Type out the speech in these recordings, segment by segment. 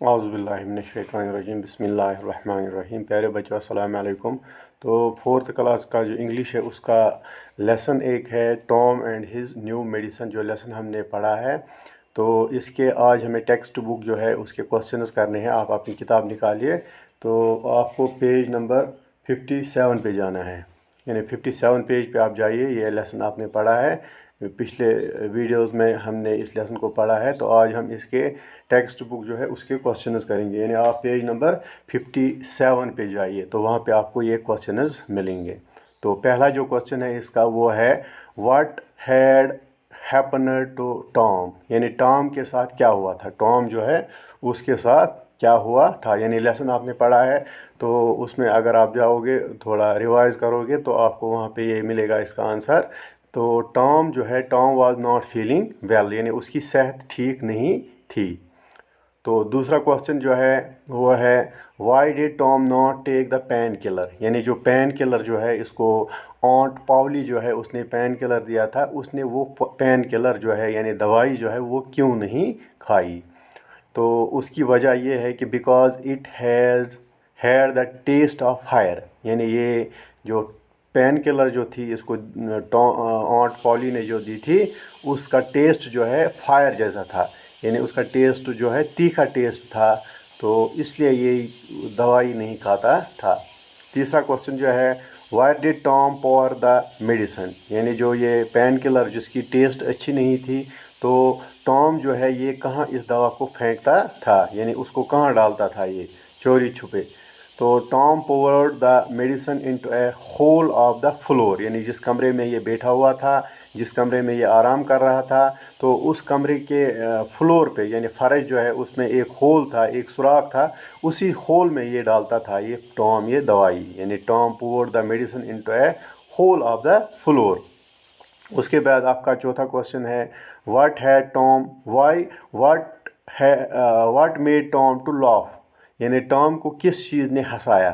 اعوذ باللہ من الشیطان الرجیم بسم اللہ الرحمن الرحیم۔ پیارے بچوں السلام علیکم۔ تو فورتھ کلاس کا جو انگلش ہے اس کا لیسن ایک ہے Tom and his new medicine, جو لیسن ہم نے پڑھا ہے۔ تو اس کے آج ہمیں ٹیکسٹ بک جو ہے اس کے کوسچنز کرنے ہیں۔ آپ اپنی کتاب نکالیے تو آپ کو پیج نمبر 57 پہ جانا ہے، یعنی 57 پیج پہ آپ جائیے۔ یہ لیسن آپ نے پڑھا ہے، پچھلے ویڈیوز میں ہم نے اس لیسن کو پڑھا ہے، تو آج ہم اس کے ٹیکسٹ بک جو ہے اس کے کوسچنز کریں گے۔ یعنی آپ پیج نمبر 57 پہ جائیے تو وہاں پہ آپ کو یہ کوسچنز ملیں گے۔ تو پہلا جو کوسچن ہے اس کا وہ ہے what had happened to Tom, یعنی ٹام کے ساتھ کیا ہوا تھا، ٹام جو ہے اس کے ساتھ کیا ہوا تھا۔ یعنی لیسن آپ نے پڑھا ہے تو اس میں اگر آپ جاؤ گے تھوڑا ریوائز کرو گے تو آپ کو وہاں پہ یہ ملے گا اس کا آنسر۔ تو ٹام جو ہے، Tom was not feeling well, یعنی اس کی صحت ٹھیک نہیں تھی۔ تو دوسرا کوسچن جو ہے وہ ہے why did Tom not take the painkiller, یعنی جو پین کلر جو ہے اس کو آنٹ پاولی جو ہے اس نے پین کلر دیا تھا، اس نے وہ پین کلر جو ہے یعنی دوائی جو ہے وہ کیوں نہیں کھائی۔ تو اس کی وجہ یہ ہے کہ because it had the test of fire, یعنی یہ جو پین کلر جو تھی اس کو آنٹ پاولی نے جو دی تھی اس کا ٹیسٹ جو ہے فائر جیسا تھا، یعنی اس کا ٹیسٹ جو ہے تیکھا ٹیسٹ تھا، تو اس لیے یہ دوائی نہیں کھاتا تھا۔ تیسرا کوسچن جو ہے wire dead Tom pour the medicine, یعنی جو یہ پین کلر جس کی ٹیسٹ اچھی نہیں تھی تو ٹام جو ہے یہ کہاں اس دوا کو پھینکتا تھا، یعنی اس کو کہاں ڈالتا تھا یہ چوری چھپے۔ تو Tom poured the medicine into a hole of the floor, یعنی جس کمرے میں یہ بیٹھا ہوا تھا، جس کمرے میں یہ آرام کر رہا تھا، تو اس کمرے کے فلور پہ یعنی فرش جو ہے اس میں ایک ہول تھا، ایک سوراخ تھا، اسی ہول میں یہ ڈالتا تھا یہ ٹام یہ دوائی، یعنی Tom poured the medicine into a hole of the floor. اس کے بعد آپ کا چوتھا کوسچن ہے what had Tom what made Tom to laugh, یعنی ٹام کو کس چیز نے ہنسایا،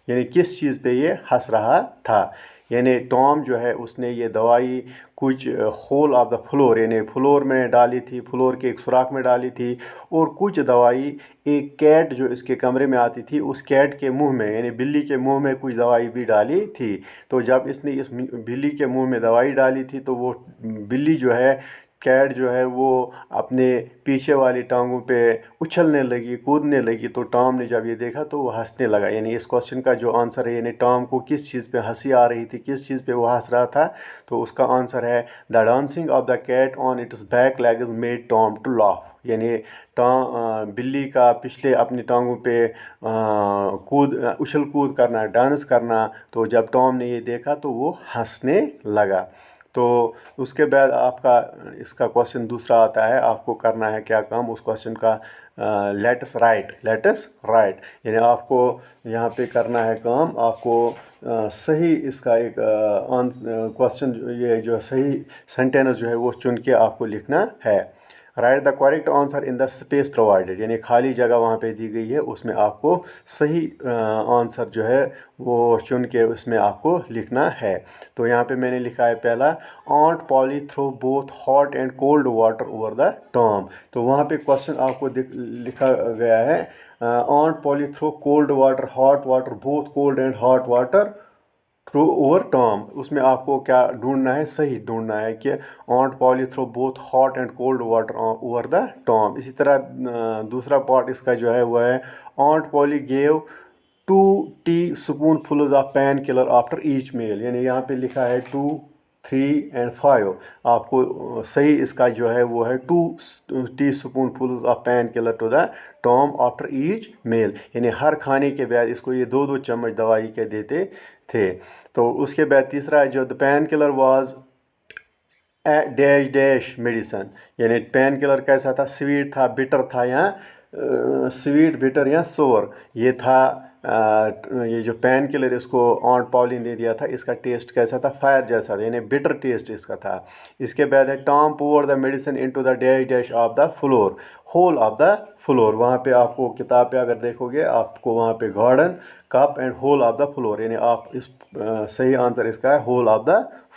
یعنی کس چیز پہ یہ ہنس رہا تھا۔ یعنی ٹام جو ہے اس نے یہ دوائی کچھ ہول آف دا فلور یعنی فلور میں ڈالی تھی، فلور کے ایک سوراخ میں ڈالی تھی، اور کچھ دوائی ایک کیٹ جو اس کے کمرے میں آتی تھی اس کیٹ کے منہ میں یعنی بلی کے منہ میں کچھ دوائی بھی ڈالی تھی۔ تو جب اس نے اس بلی کے منہ میں دوائی ڈالی تھی تو وہ بلی جو ہے، کیٹ جو ہے وہ اپنے پیچھے والی ٹانگوں پہ اچھلنے لگی، کودنے لگی، تو ٹام نے جب یہ دیکھا تو وہ ہنسنے لگا۔ یعنی اس کوسچن کا جو آنسر ہے یعنی ٹام کو کس چیز پہ ہنسی آ رہی تھی، کس چیز پہ وہ ہنس رہا تھا، تو اس کا آنسر ہے the dancing of the cat on its back legs made Tom to laugh, یعنی بلی کا پچھلے اپنی ٹانگوں پہ اچھل کود کرنا، ڈانس کرنا، تو جب ٹام نے یہ دیکھا تو وہ ہنسنے لگا۔ تو اس کے بعد آپ کا اس کا کوسچن دوسرا آتا ہے، آپ کو کرنا ہے کیا کام اس کوسچن کا لیٹس رائٹ، یعنی آپ کو یہاں پہ کرنا ہے کام، آپ کو صحیح اس کا ایک کوسچن یہ جو صحیح سینٹینس جو ہے وہ چن کے آپ کو لکھنا ہے۔ Right the correct answer in the space provided, یعنی خالی جگہ وہاں پہ دی گئی ہے اس میں آپ کو صحیح آنسر جو ہے وہ چن کے اس میں آپ کو لکھنا ہے۔ تو یہاں پہ میں نے لکھا ہے پہلا aunt Polly threw both hot and cold water over the Tom, تو وہاں پہ کوسچن آپ کو لکھا گیا ہے aunt Polly threw cold water hot water both cold and hot water threw over Tom, اس میں آپ کو کیا ڈھونڈنا ہے، صحیح ڈھونڈنا ہے کہ aunt Polly threw both hot and cold water over the Tom. اسی طرح دوسرا پارٹ اس کا جو ہے وہ ہے aunt Polly gave 2 teaspoonfuls of painkiller after each meal, یعنی یہاں پہ لکھا ہے 2 3 اینڈ 5، آپ کو صحیح اس کا جو ہے وہ ہے 2 teaspoonfuls of painkiller to the Tom after each meal, یعنی ہر کھانے کے بعد اس کو یہ 2 چمچ دوائی کے دیتے تھے۔ تو اس کے بعد تیسرا جو the painkiller was dash medicine, یعنی پین کلر کیسا تھا، سویٹ تھا، بٹر تھا، یا سویٹ بٹر یا سور یہ تھا۔ یہ جو پین کلر اس کو آنٹ پاولی نے دیا تھا اس کا ٹیسٹ کیسا تھا، فائر جیسا تھا، یعنی بٹر ٹیسٹ اس کا تھا۔ اس کے بعد ہے Tom pour the medicine into the dish of the floor, hole of the floor, وہاں پہ آپ کو کتاب پہ اگر دیکھو گے آپ کو وہاں پہ garden cup and hole of the floor, یعنی آپ اس صحیح آنسر اس کا ہے ہول آف دا